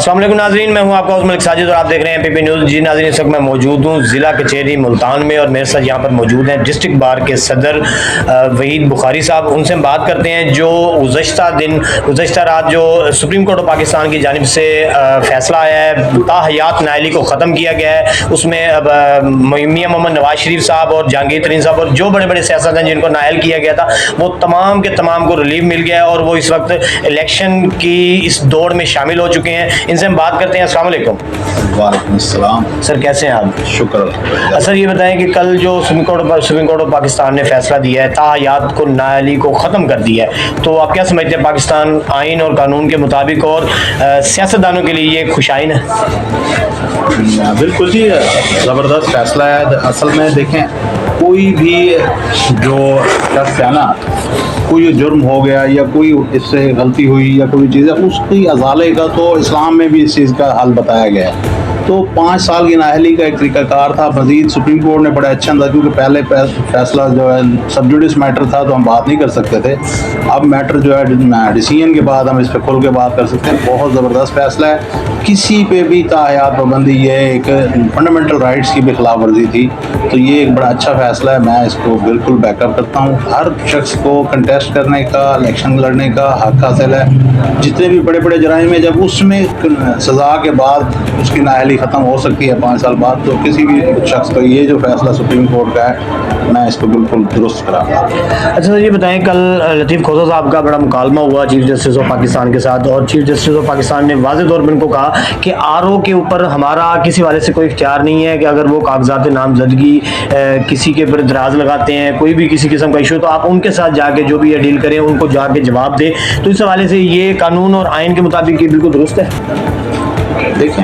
अस्सलाम वालेकुम नाज़रीन, मैं हूं आपका होस्ट मलिक साजिद और आप देख रहे हैं पीपी न्यूज़। जी नाज़रीन, इस वक्त मैं मौजूद हूं ज़िला कचहरी मुल्तान में और मेरे साथ यहां पर मौजूद हैं डिस्ट्रिक्ट बार के सदर वहीद बुखारी साहब। उनसे हम बात करते हैं जो गुज़श्ता रात जो सुप्रीम कोर्ट ऑफ पाकिस्तान की जानिब से फ़ैसला आया है, ताहयात नाअहली को ख़त्म किया गया है। उसमें अब मियां मोहम्मद नवाज शरीफ साहब और जहांगीर तरीन साहब और जो बड़े बड़े सियासत हैं जिनको नाअहल किया गया था, वो तमाम के तमाम को रिलीफ मिल गया है और वो इस वक्त इलेक्शन की इस दौड़ में शामिल हो चुके हैं। इनसे हम बात करते हैं। अस्सलाम वालेकुम। वालेकुम अस्सलाम। सर कैसे हैं आप? शुक्र। सर ये बताएं कि कल जो सुप्रीम कोर्ट ऑफ पाकिस्तान ने फैसला दिया है, ताहयात को नाअहली को ख़त्म कर दिया है, तो आप क्या समझते हैं पाकिस्तान आइन और कानून के मुताबिक और सियासतदानों के लिए ये खुशाइन है? बिल्कुल जी, ज़बरदस्त फैसला है। असल में देखें, कोई भी जो शख्स है ना, कोई जुर्म हो गया या कोई इससे गलती हुई या कोई चीज़ है, उसकी अजाले का तो इस्लाम में भी इस चीज़ का हल बताया गया है। तो 5 साल की नाअहली का एक तरीक़ाकार था। मज़ीद सुप्रीम कोर्ट ने बड़ा अच्छा था, क्योंकि पहले फैसला जो है सब जुडिस मैटर था तो हम बात नहीं कर सकते थे। अब मैटर जो है डिसीजन के बाद हम इस पर खुल के बात कर सकते हैं। बहुत ज़बरदस्त फैसला है। किसी पे भी ताहयात पाबंदी, ये एक फंडामेंटल राइट्स की भी खिलाफ वर्जी थी, तो ये एक बड़ा अच्छा फैसला है। मैं इसको बिल्कुल बैकअप करता हूँ। हर शख्स को कंटेस्ट करने का, इलेक्शन लड़ने का हक हासिल है। जितने भी बड़े बड़े जराइम है, जब उसमें सज़ा के बाद उसकी नाअहली ख़त्म हो सकती है 5 साल बाद, तो किसी भी शख्स को ये जो फैसला सुप्रीम कोर्ट का है, मैं इसको बिल्कुल दुरुस्त कराऊंगा। अच्छा सर ये बताएं, कल लतीफ़ खोसा साहब का बड़ा मुकालमा हुआ चीफ जस्टिस ऑफ पाकिस्तान के साथ, और चीफ जस्टिस ऑफ पाकिस्तान ने वाज़ेह तौर पर उनको कहा कि आरओ के ऊपर हमारा किसी वाले से कोई इख्तियार नहीं है कि अगर वो कागजात नामजदगी किसी के ऊपर दराज लगाते हैं, कोई भी किसी किस्म का इशू, तो आप उनके साथ जाके जो भी ये डील करें, उनको जाके जवाब दें। तो इस हवाले से ये कानून और आइन के मुताबिक ये बिल्कुल दुरुस्त है। देखें,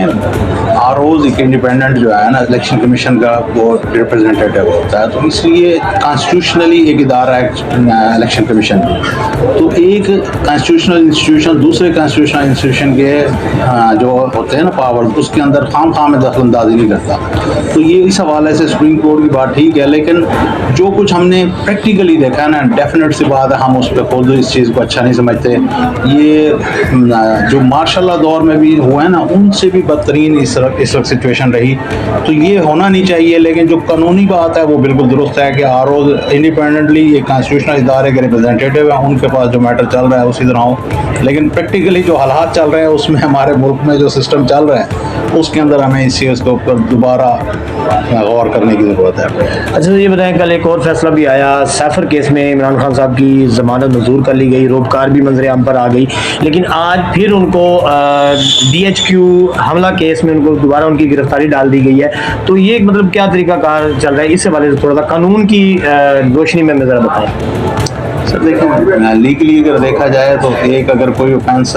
आरओज़ एक इंडिपेंडेंट जो है ना, इलेक्शन कमीशन का वो रिप्रेजेंटेटिव होता है, तो इसलिए कॉन्स्टिट्यूशनली एक इदारा है इलेक्शन कमीशन। तो एक कॉन्स्टिट्यूशनल इंस्टीट्यूशन दूसरे कॉन्स्टिट्यूशनल इंस्टीट्यूशन के जो होते हैं ना पावर्स, उसके अंदर खाम में दखल अंदाजी नहीं करता। तो ये इस हवाले से सुप्रीम कोर्ट की बात ठीक है, लेकिन जो कुछ हमने प्रैक्टिकली देखा है ना, डेफिनेट सी बात है, हम उस पर खुद इस चीज़ को अच्छा नहीं समझते। ये जो मार्शल लॉ दौर में भी हुआ है ना, उनसे भी बदतरीन इस वक्त सिचुएशन रही। तो ये होना नहीं चाहिए, लेकिन जो कानूनी बात है वो बिल्कुल दुरुस्त है कि आरओ इंडिपेंडेंटली एक कॉन्स्टिट्यूशनल इदारे के रिप्रेजेंटेटिव है, उनके पास जो मैटर चल रहा है उसी तरह हो। लेकिन प्रैक्टिकली जो हालात चल रहे हैं, उसमें हमारे मुल्क में जो सिस्टम चल रहा है, उसके अंदर हमें इस चीज़ के ऊपर दोबारा गौर करने की ज़रूरत है। अच्छा ये बताएं, कल एक और फैसला भी आया सैफर केस में, इमरान खान साहब की ज़मानत मंजूर कर ली गई, रोबकार भी मंजर आम पर आ गई, लेकिन आज फिर उनको DHQ हमला केस में उनको दोबारा उनकी गिरफ्तारी डाल दी गई है। तो ये मतलब क्या तरीका कार चल रहा है, इससे वाले से थोड़ा सा कानून की रोशनी में ज़रा बताएं। सर देखिए, लीगली अगर देखा जाए तो एक अगर कोई ऑफेंस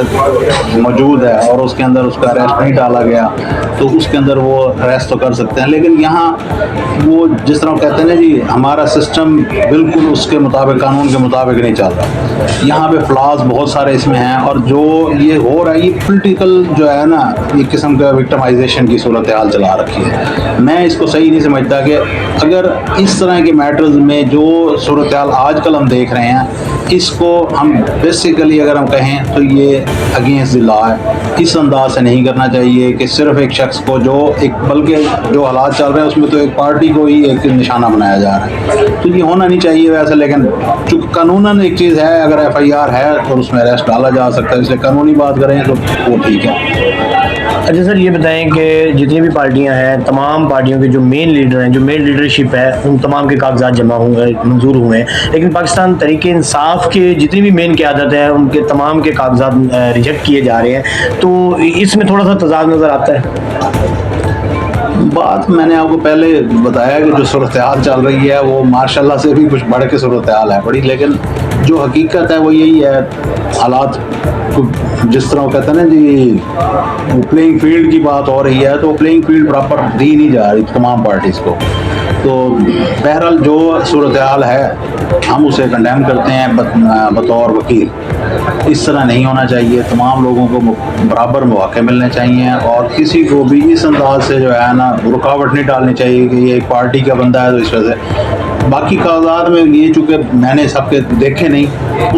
मौजूद है और उसके अंदर उसका अरेस्ट नहीं डाला गया, तो उसके अंदर वो अरेस्ट तो कर सकते हैं। लेकिन यहाँ वो जिस तरह कहते हैं ना जी, हमारा सिस्टम बिल्कुल उसके मुताबिक, कानून के मुताबिक नहीं चल रहा। यहाँ पे फ्लॉज बहुत सारे इसमें हैं, और जो ये हो रहा है, ये पोलिटिकल जो है ना, एक किस्म का विक्टिमाइजेशन की सूरत हाल चला रखी है। मैं इसको सही नहीं समझता कि अगर इस तरह के मैटर्स में जो सूरत हाल आजकल हम देख रहे हैं, इसको हम बेसिकली अगर हम कहें तो ये अगेंस्ट द लॉ है। इस अंदाज से नहीं करना चाहिए कि सिर्फ एक शख्स को जो एक, बल्कि जो हालात चल रहे हैं उसमें तो एक पार्टी को ही एक निशाना बनाया जा रहा है, तो ये होना नहीं चाहिए वैसे। लेकिन चूँकि कानूनन एक चीज़ है, अगर FIR है तो उसमें अरेस्ट डाला जा सकता है, इसलिए कानूनी बात करें तो वो ठीक है। अच्छा सर ये बताएं कि जितनी भी पार्टियां हैं, तमाम पार्टियों के जो मेन लीडर हैं, जो मेन लीडरशिप है, उन तमाम के कागजात जमा हुए, मंजूर हुए हैं, लेकिन पाकिस्तान तहरीक इंसाफ के जितनी भी मेन क़यादत है, उनके तमाम के कागजात रिजेक्ट किए जा रहे हैं। तो इसमें थोड़ा सा तजाद नज़र आता है। बात मैंने आपको पहले बताया कि जो सूरत हाल चल रही है वो माशाल्लाह से भी कुछ बढ़ के सूरत हाल है बड़ी, लेकिन जो हकीकत है वो यही है। हालात जिस तरह कहते हैं ना जी, प्लेइंग फील्ड की बात हो रही है, तो प्लेइंग फील्ड प्रॉपर दी नहीं जा रही तमाम पार्टीज़ को। तो बहरहाल जो सूरत हाल है हम उसे कंडेम करते हैं बतौर वकील। इस तरह नहीं होना चाहिए, तमाम लोगों को बराबर मौके मिलने चाहिए, और किसी को भी इस अंदाज से जो है ना रुकावट नहीं डालनी चाहिए कि ये एक पार्टी का बंदा है तो इस वजह से। باقی कागजात में ये चूँकि मैंने सबके देखे नहीं,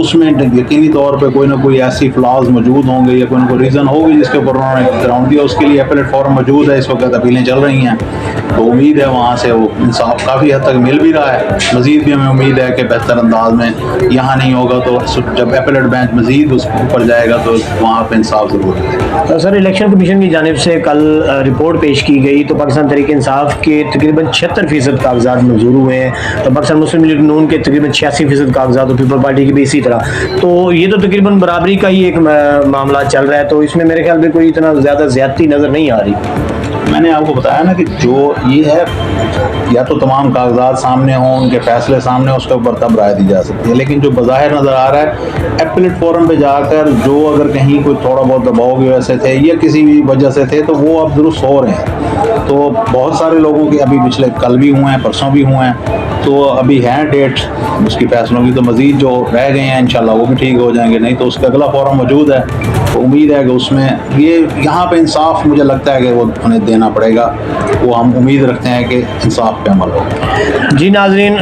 उसमें यकीनी तौर पे कोई ना कोई ऐसी फ्लॉज मौजूद होंगे या कोई ना कोई रीज़न होगी जिसके ऊपर उन्होंने ग्राउंड दिया। उसके लिए अपीलेट फॉर्म मौजूद है, इस वक्त अपीलें चल रही हैं, तो उम्मीद है वहाँ से वो इंसाफ काफ़ी हद तक मिल भी रहा है। मज़ीद भी हमें उम्मीद है कि बेहतर अंदाज में यहाँ नहीं होगा तो जब अपीलेट बेंच मज़ीद उस ऊपर जाएगा तो वहाँ पर इंसाफ ज़रूर मिलेगा। सर, इलेक्शन कमीशन की जानिब से कल रिपोर्ट पेश की गई तो पाकिस्तान तहरीक इंसाफ के तकरीबन 76% कागजात मंजूर हुए हैं और पाकिस्तान मुस्लिम लीग नून के तकरीबन 86% कागजात और पीपल पार्टी की भी इसी तरह। तो ये तो तकरीबन बराबरी का ही एक मामला चल रहा है, तो इसमें मेरे ख्याल में कोई इतना ज़्यादा ज़्यादती नज़र नहीं आ रही। मैंने आपको बताया ना कि जो ये है, या तो तमाम कागजात सामने हों, उनके फैसले सामने हों, उसके ऊपर तब राय दी जा सकती है। लेकिन जो बज़ाहिर नज़र आ रहा है अपीलेट फोरम पे जाकर जो अगर कहीं कोई थोड़ा बहुत दबाव की वजह से थे या किसी भी वजह से थे तो वो अब दुरुस्त हो रहे हैं। तो बहुत सारे लोगों के अभी पिछले कल भी हुए हैं, परसों भी हुए हैं, तो अभी हैं डेट उसकी फैसलों की, तो मज़ीद जो रह गए हैं इंशाल्लाह वो भी ठीक हो जाएंगे। नहीं तो उसका अगला फोरम मौजूद है, तो उम्मीद है कि उसमें ये यहाँ पे इंसाफ मुझे लगता है कि वो उन्हें देना पड़ेगा। वो हम उम्मीद रखते हैं कि इंसाफ पे अमल हो। जी नाज़रीन,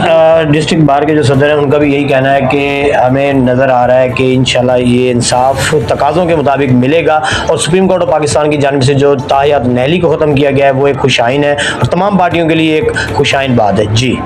डिस्ट्रिक्ट बार के जो सदर हैं उनका भी यही कहना है कि हमें नज़र आ रहा है कि इंशाल्लाह ये इंसाफ तकाज़ों के मुताबिक मिलेगा और सुप्रीम कोर्ट ऑफ पाकिस्तान की जानिब से जो ताहियात नहली को ख़त्म किया गया है वो एक खुशाइन है और तमाम पार्टियों के लिए एक खुशाइन बात है। जी।